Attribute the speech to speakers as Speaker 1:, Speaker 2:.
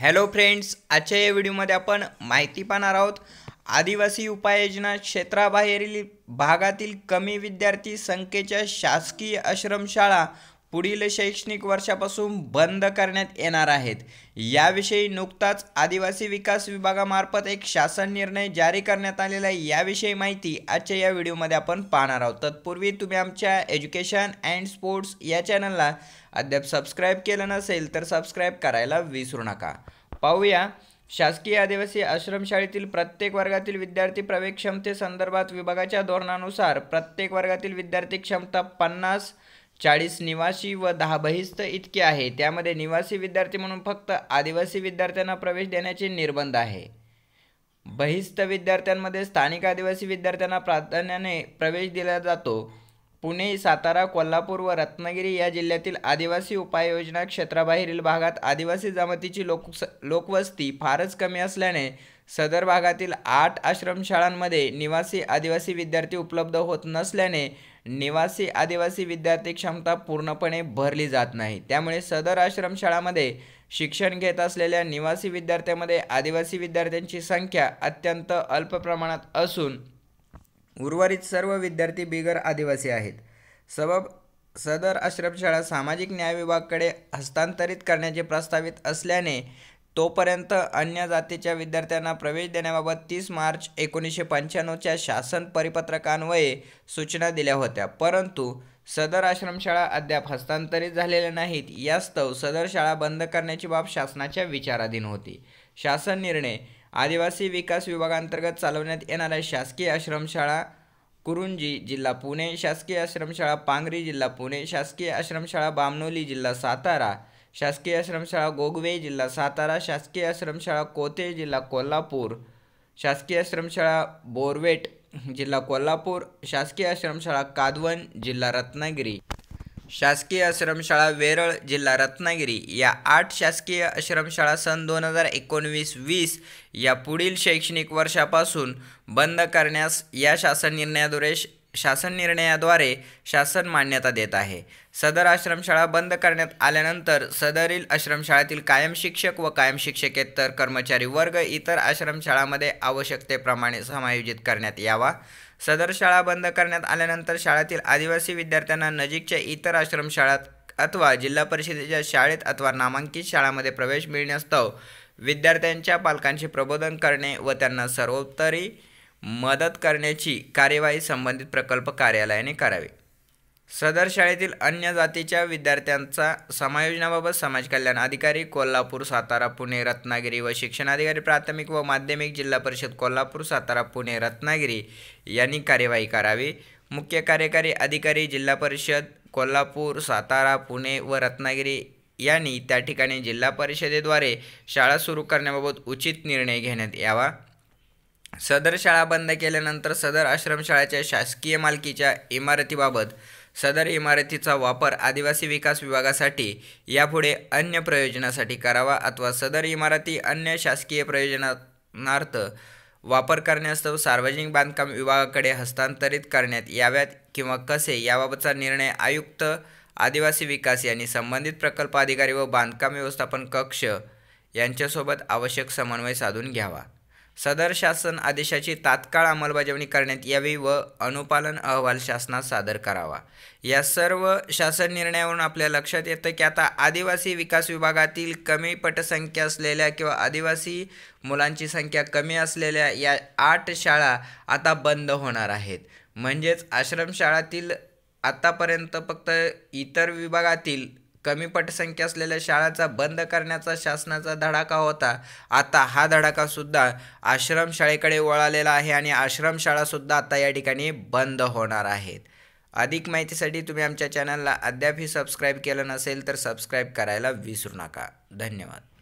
Speaker 1: Hello friends, आजच्या या व्हिडिओमध्ये आपण माहिती पाहणार आहोत आदिवासी उपाययोजना क्षेत्राबाहेरील भागातील कमी विद्यार्थी संख्येच्या शासकीय आश्रमशाळा पुढील शैक्षणिक वर्षापासून बंद करण्यात येणार आहेत। याविषयी नुकताच आदिवासी विकास विभागामार्फत एक शासन निर्णय जारी करण्यात आलेला आहे। याविषयी माहिती आजच्या या व्हिडिओमध्ये आपण पाहणार आहोत। तत्पूर्वी तुम्ही आमच्या एज्युकेशन अँड स्पोर्ट्स या चॅनलला अद्याप सबस्क्राईब केलं नसेल तर सबस्क्राईब करायला विसरू नका। पाहूया, शासकीय आदिवासी आश्रमशाळेतील प्रत्येक वर्गातील विद्यार्थी प्रवेश क्षमतेसंदर्भात विभागाच्या धोरणानुसार प्रत्येक वर्गातील विद्यार्थी क्षमता 50, 40 निवासी व 10 बहिस्थ इतकी आहे। त्यामध्ये निवासी विद्यार्थी म्हणून फक्त आदिवासी विद्यार्थ्यांना प्रवेश देण्याचे निर्बंध आहे। बहिस्थ विद्यार्थ्यांमध्ये स्थानिक आदिवासी विद्यार्थ्यांना प्राधान्याने प्रवेश दिला जातो। पुणे, सातारा, कोल्हापूर व रत्नागिरी या जिल्ह्यातील आदिवासी उपाययोजना क्षेत्राबाहेरील भागात आदिवासी जमातीची लोकवस्ती फारच कमी असल्याने सदर भागातील 8 आश्रमशाळांमध्ये निवासी आदिवासी विद्यार्थी उपलब्ध होत नसल्याने निवासी आदिवासी विद्यार्थी क्षमता पूर्णपणे भरली जात नाही। त्यामुळे सदर आश्रमशाळांमध्ये शिक्षण घेत असलेल्या निवासी विद्यार्थ्यांमध्ये आदिवासी विद्यार्थ्यांची संख्या अत्यंत अल्प प्रमाणात असून उर्वरित सर्व विद्यार्थी बिगर आदिवासी आहेत। सदर आश्रमशाळा सामाजिक न्याय विभागाकडे हस्तांतरित करण्याचे प्रस्तावित असल्याने तोपर्यंत अन्य जातीच्या विद्यार्थ्यांना प्रवेश देण्याबाबत 30 मार्च 1995च्या शासन परिपत्रकान्वये सूचना दिल्या होत्या, परंतु सदर आश्रमशाळा अद्याप हस्तांतरित झालेल्या नाहीत। यास्तव सदर शाळा बंद करण्याची बाब शासनाच्या विचाराधीन होती। शासन निर्णय: आदिवासी विकास विभागांतर्गत चालवण्यात येणाऱ्या शासकीय आश्रमशाळा कुरुंजी, जिल्हा पुणे, शासकीय आश्रमशाळा पांगरी, जिल्हा पुणे, शासकीय आश्रमशाळा बामनोली, जिल्हा सातारा, शासकीय आश्रमशाळा गोगवे, जिल्हा सातारा, शासकीय आश्रमशाळा कोते, जिल्हा कोल्हापूर, शासकीय आश्रमशाळा बोरवेट, जिल्हा कोल्हापूर, शासकीय आश्रमशाळा कादवण, जिल्हा रत्नागिरी, शासकीय आश्रमशाळा वेरळ, जिल्हा रत्नागिरी या 8 शासकीय आश्रमशाळा सन 2019-20 या पुढील शैक्षणिक वर्षापासून बंद करण्यास या शासन निर्णयाद्वारे शासन मान्यता देत आहे। सदर आश्रमशाळा बंद करण्यात आल्यानंतर सदरील आश्रमशाळेतील कायम शिक्षक व कायम शिक्षकेतर कर्मचारी वर्ग इतर आश्रमशाळांमध्ये आवश्यकतेप्रमाणे समायोजित करण्यात यावा। सदर शाळा बंद करण्यात आल्यानंतर शाळेतील आदिवासी विद्यार्थ्यांना नजीकच्या इतर आश्रमशाळात अथवा जिल्हा परिषदेच्या शाळेत अथवा नामांकित शाळांमध्ये प्रवेश मिळण्यास्तव विद्यार्थ्यांच्या पालकांचे प्रबोधन करणे व त्यांना सर्वोत्तरी मदत करण्याची कार्यवाही संबंधित प्रकल्प कार्यालयाने करावी। सदर शाळेतील अन्य जातीच्या विद्यार्थ्यांचा समायोजनाबाबत समाज कल्याण अधिकारी कोल्हापूर, सातारा, पुणे, रत्नागिरी व शिक्षणाधिकारी प्राथमिक व माध्यमिक जिल्हा परिषद कोल्हापूर, सातारा, पुणे, रत्नागिरी यांनी कार्यवाही करावी। मुख्य कार्यकारी अधिकारी जिल्हा परिषद कोल्हापूर, सातारा, पुणे व रत्नागिरी यांनी त्या ठिकाणी जिल्हा परिषदेद्वारे शाळा सुरू करण्याबाबत उचित निर्णय घेण्यात यावा। सदर शाळा बंद केल्यानंतर सदर आश्रमशाळेच्या शासकीय मालकीच्या इमारतीबाबत सदर इमारतीचा वापर आदिवासी विकास विभागासाठी यापुढे अन्य प्रयोजनासाठी करावा अथवा सदर इमारती अन्य शासकीय प्रयोजनार्थ वापर करण्यास्तव सार्वजनिक बांधकाम विभागाकडे हस्तांतरित करण्यात याव्यात किंवा कसे याबाबतचा निर्णय आयुक्त आदिवासी विकास यांनी संबंधित प्रकल्प अधिकारी व बांधकाम व्यवस्थापन कक्ष यांच्यासोबत आवश्यक समन्वय साधून घ्यावा। सदर शासन आदेशाची तात्काळ अंमलबजावणी करण्यात यावी व अनुपालन अहवाल शासनात सादर करावा। या सर्व शासन निर्णयावरून आपल्या लक्षात येतं की आता आदिवासी विकास विभागातील कमी पटसंख्या असलेल्या किंवा आदिवासी मुलांची संख्या कमी असलेल्या या 8 शाळा आता बंद होणार आहेत। म्हणजेच आश्रमशाळातील आतापर्यंत फक्त इतर विभागातील कमी पटसंख्या असलेल्या शाळांचा बंद करण्याचा शासनाचा धडाका होता। आता हा धडाकासुद्धा आश्रमशाळेकडे वळालेला आहे आणि आश्रमशाळासुद्धा आता या ठिकाणी बंद होणार आहेत। अधिक माहितीसाठी तुम्ही आमच्या चॅनलला अद्यापही सबस्क्राईब केलं नसेल तर सबस्क्राईब करायला विसरू नका। धन्यवाद।